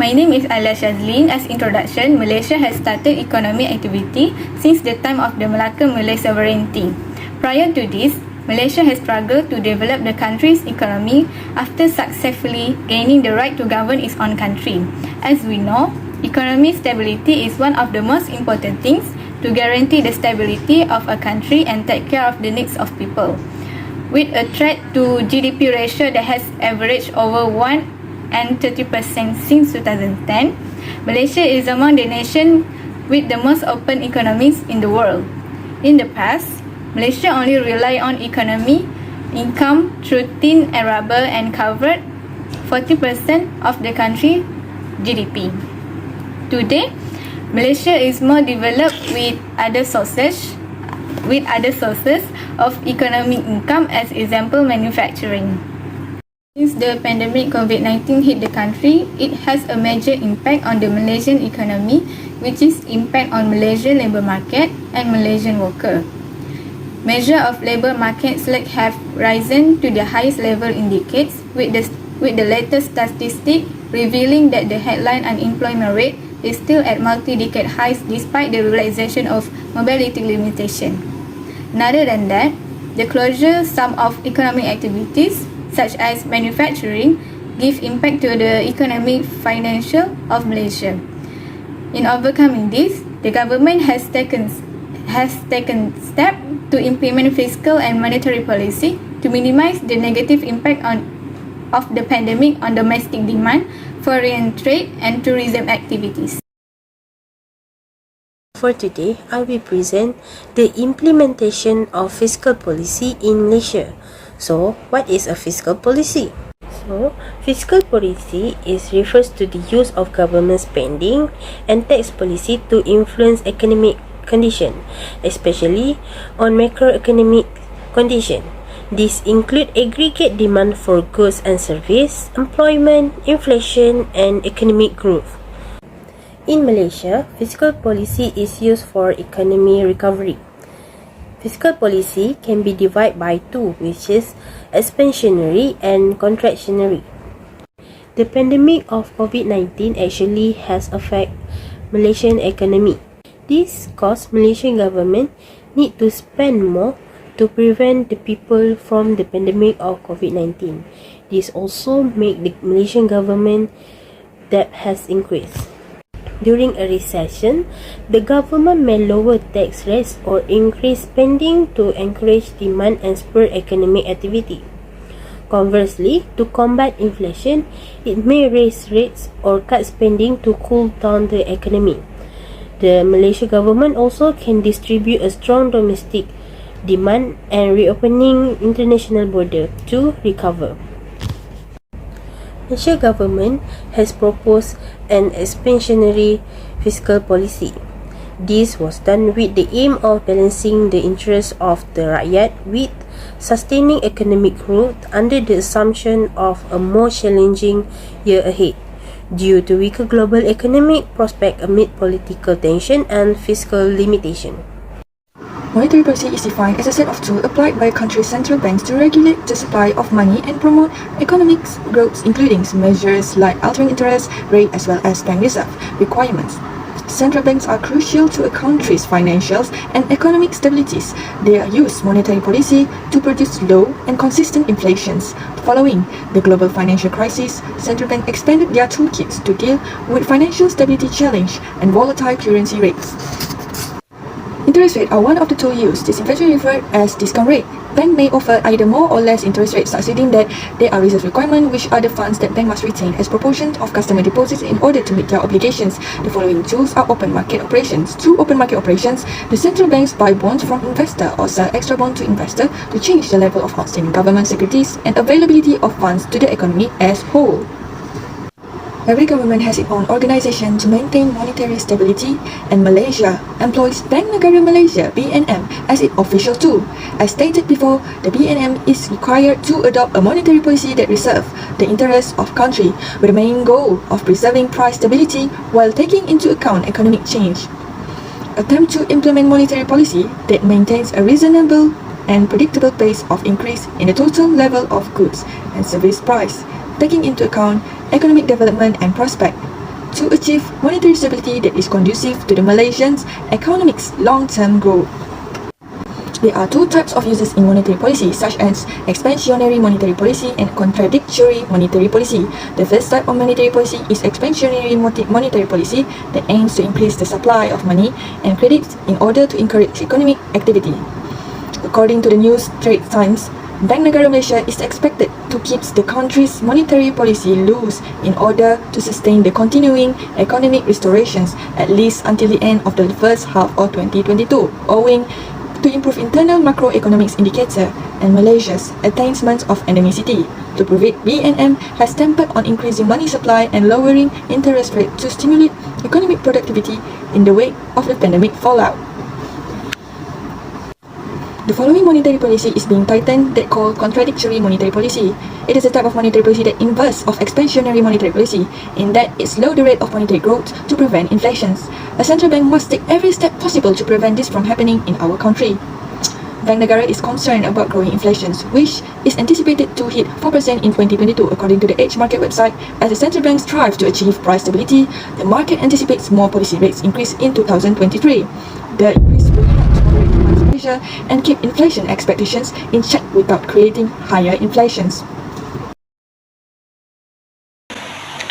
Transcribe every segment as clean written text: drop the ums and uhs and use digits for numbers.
My name is SYAZLEEN. As introduction, Malaysia has started economic activity since the time of the Malay sovereignty. Prior to this, Malaysia has struggled to develop the country's economy after successfully gaining the right to govern its own country. As we know, economic stability is one of the most important things to guarantee the stability of a country and take care of the needs of people. With a trade to GDP ratio that has averaged over 130% since 2010, Malaysia is among the nations with the most open economies in the world. In the past, Malaysia only relied on economy income through tin and rubber and covered 40% of the country's GDP. Today, Malaysia is more developed with other sources of economic income, as example manufacturing. Since the pandemic COVID-19 hit the country, it has a major impact on the Malaysian economy, which is impact on Malaysian labour market and Malaysian worker. Measure of labour market slack have risen to the highest level in decades, with the latest statistic revealing that the headline unemployment rate is still at multi-decade highs despite the relaxation of mobility limitation. Other than that, the closure some of economic activities such as manufacturing give impact to the economic financial of Malaysia. In overcoming this, the government has taken steps to implement fiscal and monetary policy to minimize the negative impact of the pandemic on domestic demand, foreign trade and tourism activities. For today, I will present the implementation of fiscal policy in Malaysia. So, what is a fiscal policy? So, fiscal policy refers to the use of government spending and tax policy to influence economic condition, especially on macroeconomic condition. These include aggregate demand for goods and service, employment, inflation, and economic growth. In Malaysia, fiscal policy is used for economy recovery. Fiscal policy can be divided by two, which is expansionary and contractionary. The pandemic of COVID-19 actually has affected Malaysian economy. This caused Malaysian government need to spend more to prevent the people from the pandemic of COVID-19. This also make the Malaysian government debt has increased. During a recession, the government may lower tax rates or increase spending to encourage demand and spur economic activity. Conversely, to combat inflation, it may raise rates or cut spending to cool down the economy. The Malaysian government also can distribute a strong domestic demand and reopening international border to recover. Malaysia government has proposed an expansionary fiscal policy. This was done with the aim of balancing the interests of the rakyat with sustaining economic growth under the assumption of a more challenging year ahead due to weaker global economic prospect amid political tension and fiscal limitation. Monetary policy is defined as a set of tools applied by a country's central banks to regulate the supply of money and promote economic growth, including measures like altering interest rate as well as bank reserve requirements. Central banks are crucial to a country's financials and economic stabilities. They use monetary policy to produce low and consistent inflations. Following the global financial crisis, central banks expanded their toolkits to deal with financial stability challenge and volatile currency rates. Interest rates are one of the tools used. This eventually referred as discount rate. Bank may offer either more or less interest rates, succeeding that there are reserve requirements, which are the funds that bank must retain as proportion of customer deposits in order to meet their obligations. The following tools are open market operations. Through open market operations, the central banks buy bonds from investor or sell extra bond to investor to change the level of outstanding government securities and availability of funds to the economy as whole. Every government has its own organization to maintain monetary stability, and Malaysia employs Bank Negara Malaysia (BNM) as its official tool. As stated before, the BNM is required to adopt a monetary policy that reserves the interests of country with the main goal of preserving price stability while taking into account economic change. Attempt to implement monetary policy that maintains a reasonable and predictable pace of increase in the total level of goods and service price, taking into account economic development and prospect. to achieve monetary stability that is conducive to the Malaysians' economic's long-term growth. There are two types of uses in monetary policy, such as expansionary monetary policy and contradictory monetary policy. The first type of monetary policy is expansionary monetary policy that aims to increase the supply of money and credit in order to encourage economic activity. According to the News Straits Times, Bank Negara Malaysia is expected to keep the country's monetary policy loose in order to sustain the continuing economic restorations at least until the end of the first half of 2022, owing to improve internal macroeconomics indicator and Malaysia's attainment of endemicity. To prove it, BNM has tempered on increasing money supply and lowering interest rate to stimulate economic productivity in the wake of the pandemic fallout. The following monetary policy is being tightened that called contradictory monetary policy. It is a type of monetary policy that inverse of expansionary monetary policy, in that it slows the rate of monetary growth to prevent inflations. A central bank must take every step possible to prevent this from happening in our country. Bank Negara is concerned about growing inflations, which is anticipated to hit 4% in 2022 according to the Edge Market website. As the central bank strives to achieve price stability, the market anticipates more policy rates increase in 2023. The increase will help to moderate demand pressure and keep inflation expectations in check without creating higher inflations.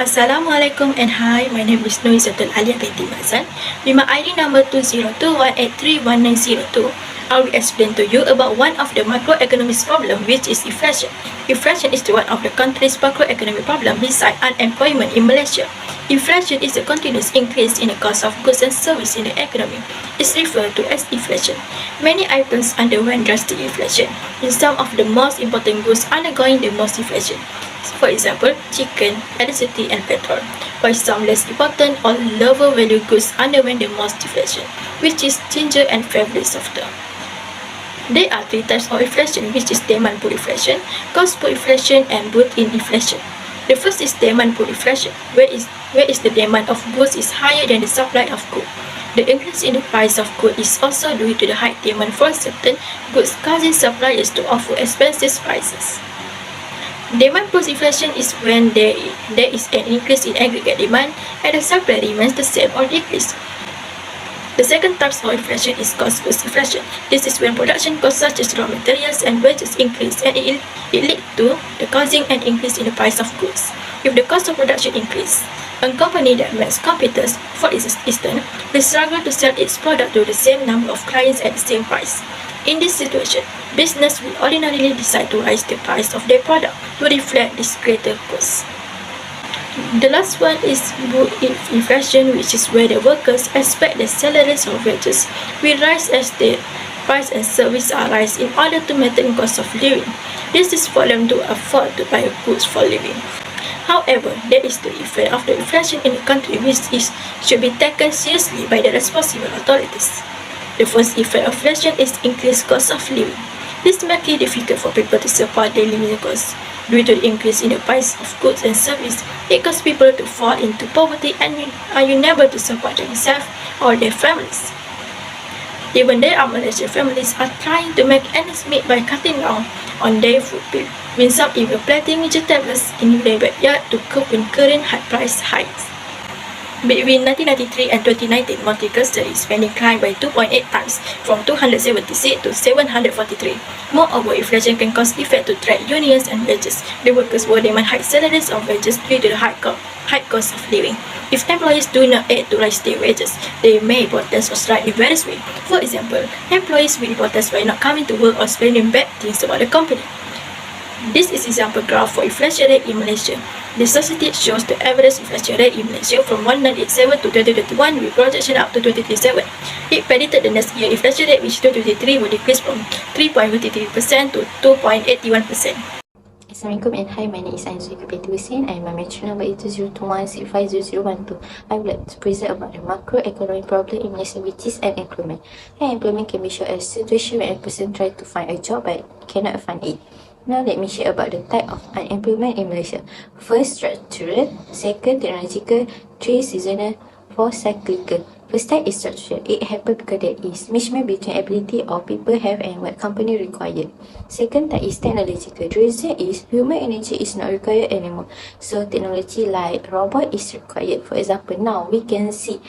Assalamualaikum and hi, my name is Izatul ALIYA binti MAHZAN with my ID number 202183190. I will explain to you about one of the macroeconomic problem, which is inflation. Inflation is one of the country's macroeconomic problem beside unemployment in Malaysia. Inflation is a continuous increase in the cost of goods and services in the economy. It's referred to as inflation. Many items underwent drastic inflation, in some of the most important goods undergoing the most inflation. For example, chicken, electricity and petrol. While some less important or lower value goods underwent the most inflation, which is ginger and favorite softer. There are three types of inflation, which is demand pull inflation, cost pull inflation and built-in inflation. The first is demand pull inflation, where is the demand of goods is higher than the supply of goods. The increase in the price of goods is also due to the high demand for certain goods, causing suppliers to offer expensive prices. Demand pull inflation is when there is an increase in aggregate demand and the supply remains the same or decrease. The second type of inflation is cost push inflation. This is when production costs such as raw materials and wages increase and it leads to the causing an increase in the price of goods. If the cost of production increase, a company that makes computers, for instance, will struggle to sell its product to the same number of clients at the same price. In this situation, business will ordinarily decide to raise the price of their product to reflect this greater cost. The last one is built-in inflation, which is where the workers expect the salaries or wages will rise as the price and service are rise in order to maintain cost of living. This is for them to afford to buy goods for living. However, there is the effect of the inflation in the country, which should be taken seriously by the responsible authorities. The first effect of inflation is increased cost of living. This makes it difficult for people to support daily living costs. Due to the increase in the price of goods and services, it causes people to fall into poverty and are unable to support themselves or their families. Even there are Malaysian families are trying to make ends meet by cutting down on their food bill, with some even planting vegetables in their backyard to cope with current high price hikes. Between 1993 and 2019, monthly grocery spending climbed by 2.8 times, from 276 to 743. Moreover, inflation can cause effect to trade unions and wages. The workers will demand high salaries or wages due to the high cost of living. If employees do not aid to raise their wages, they may protest or strike in various ways. For example, employees will protest by not coming to work or spreading bad things about the company. This is example graph for inflation rate in Malaysia. The statistic shows the average inflation rate in Malaysia from 1987 to 2021 with projection up to 2037. It predicted the next year inflation rate, which 2023 will decrease from 3.53% to 2.81%. Assalamualaikum and hi, my name is HUSSIN and my mention number is 20216500012. I would like to present about the macroeconomic problem in Malaysia, which is unemployment. Unemployment can be shown as a situation where a person tries to find a job but cannot find it. Now let me share about the type of unemployment in Malaysia. First, structural. Second, technological. 3, seasonal. 4, cyclical. First type is structural. It happens because there is mismatch between ability of people have and what company required. Second type is technological. The reason is human energy is not required anymore. So technology like robot is required. For example, now we can see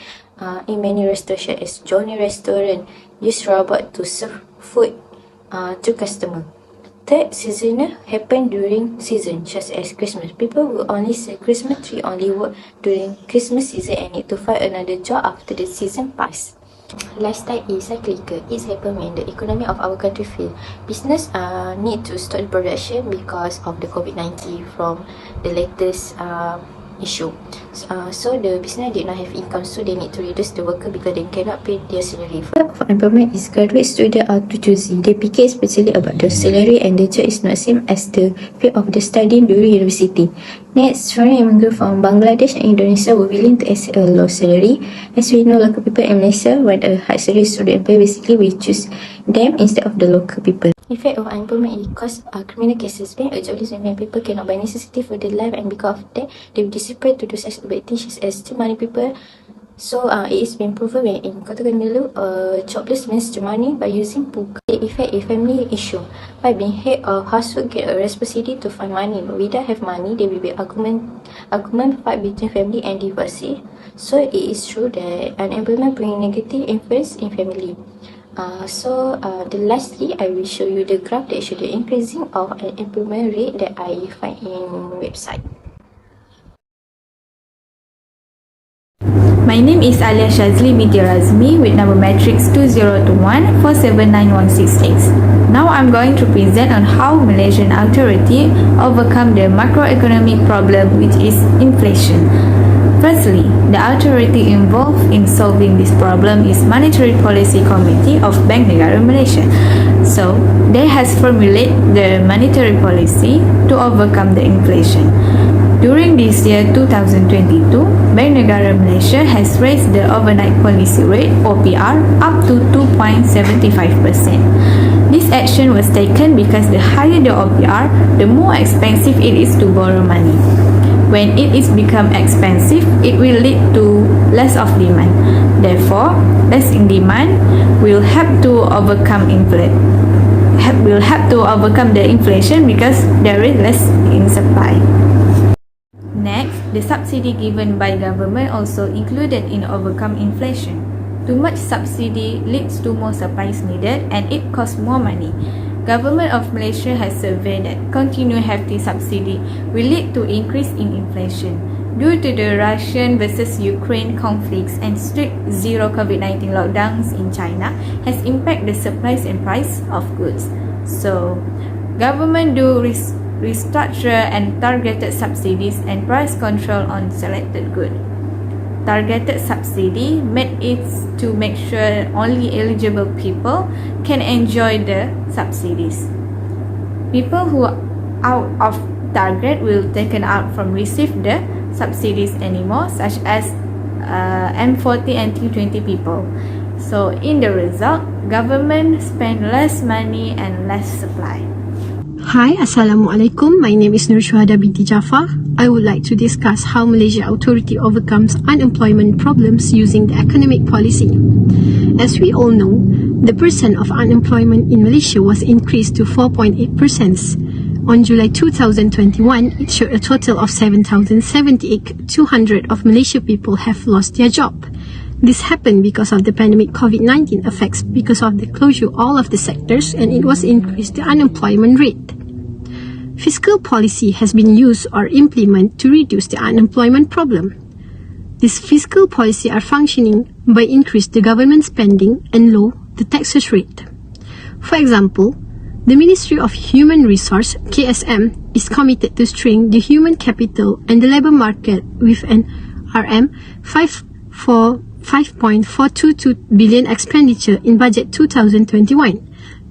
in many restaurants as Johnny Restaurant use robot to serve food to customer. Third, seasonal happen during season, such as Christmas. People will only sell Christmas tree, only work during Christmas season and need to find another job after the season pass. Last type is cyclical. It happens when the economy of our country fail. Business need to stop production because of the COVID-19 from the latest issue. So the business did not have income, so they need to reduce the worker because they cannot pay their salary. Type of employment is graduate student are too choosy. They picky especially about the salary and the job is not same as the field of the studying during university. Next, foreign immigrants from Bangladesh and Indonesia were willing to accept a low salary. As we know, local people in Malaysia want a high salary, so the employer basically will choose them instead of the local people. Effect of unemployment is cause criminal cases. Being a jobless when people cannot buy necessity for their life, and because of that, they will disappear to those activities as too many people. So it is been proven when in Kota Kinabalu, jobless means to money by using book. The effect is family issue. By being head of household get a responsibility to find money, but without have money, there will be argument fight between family and divorcee. So it is true that unemployment bring negative influence in family. The lastly, I will show you the graph that show the increasing of unemployment rate that I find in website. My name is ALIYA SYAZLEEN binti RAZMI with number matrix 2021479168. Now I'm going to present on how Malaysian authority overcome the macroeconomic problem, which is inflation. Firstly, the authority involved in solving this problem is Monetary Policy Committee of Bank Negara Malaysia. So, they has formulated the monetary policy to overcome the inflation. During this year 2022, Bank Negara Malaysia has raised the overnight policy rate OPR up to 2.75%. This action was taken because the higher the OPR, the more expensive it is to borrow money. When it is become expensive, it will lead to less of demand. Therefore, less in demand will help to overcome the inflation because there is less in supply. Next, the subsidy given by government also included in overcome inflation. Too much subsidy leads to more supplies needed and it costs more money. Government of Malaysia has surveyed that continued hefty subsidy will lead to increase in inflation. Due to the Russian versus Ukraine conflicts and strict zero COVID-19 lockdowns in China has impacted the supplies and price of goods. So, government do restructure and targeted subsidies and price control on selected goods. Targeted subsidy made it to make sure only eligible people can enjoy the subsidies. People who are out of target will taken out from receive the subsidies anymore, such as M40 and T20 people. So in the result, government spend less money and less supply. Hi, Assalamualaikum. My name is SYUHADA binti JAFAR. I would like to discuss how Malaysia authority overcomes unemployment problems using the economic policy. As we all know, the percent of unemployment in Malaysia was increased to 4.8%. On July 2021, it showed a total of 7,078,200 of Malaysia people have lost their job. This happened because of the pandemic COVID-19 effects because of the closure of all of the sectors and it was increased the unemployment rate. Fiscal policy has been used or implemented to reduce the unemployment problem. These fiscal policy are functioning by increase the government spending and low the taxes rate. For example, the Ministry of Human Resource (KSM) is committed to strengthen the human capital and the labor market with an RM 5.422 billion expenditure in budget 2021.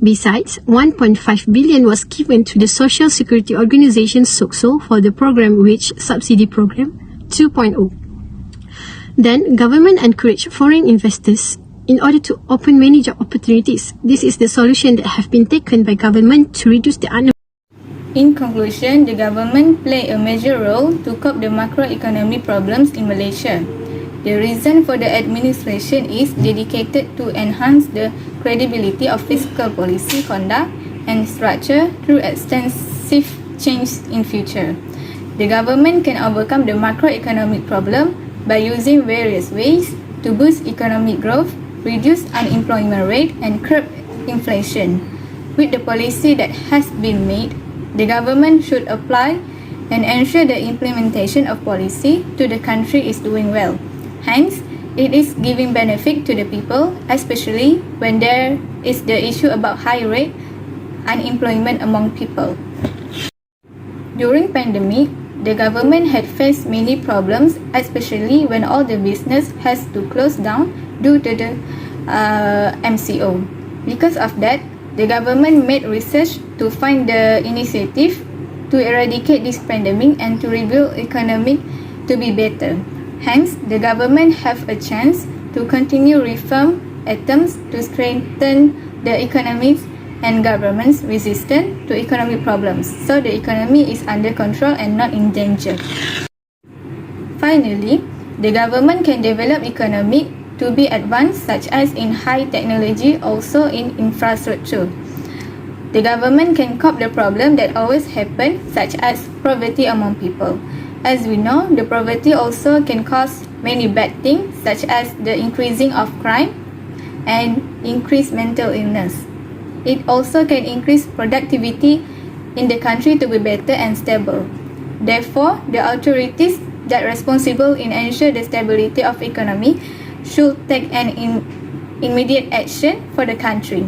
Besides, 1.5 billion was given to the Social Security Organization SOCSO for the program which subsidy program 2.0. Then, government encouraged foreign investors in order to open many job opportunities. This is the solution that have been taken by government to reduce the unemployment. In conclusion, the government played a major role to cope the macroeconomic problems in Malaysia. The reason for the administration is dedicated to enhance the credibility of fiscal policy conduct and structure through extensive change in future. The government can overcome the macroeconomic problem by using various ways to boost economic growth, reduce unemployment rate, and curb inflation. With the policy that has been made, the government should apply and ensure the implementation of policy to the country is doing well. Hence, it is giving benefit to the people, especially when there is the issue about high rate unemployment among people. During pandemic, the government had faced many problems, especially when all the business has to close down due to the MCO. Because of that, the government made research to find the initiative to eradicate this pandemic and to rebuild economic to be better. Hence, the government have a chance to continue reform attempts to strengthen the economics and government's resistance to economic problems, so the economy is under control and not in danger. Finally, the government can develop economy to be advanced, such as in high technology, also in infrastructure. The government can cope the problem that always happen, such as poverty among people. As we know, the poverty also can cause many bad things, such as the increasing of crime and increased mental illness. It also can increase productivity in the country to be better and stable. Therefore, the authorities that responsible in ensure the stability of economy should take an immediate action for the country.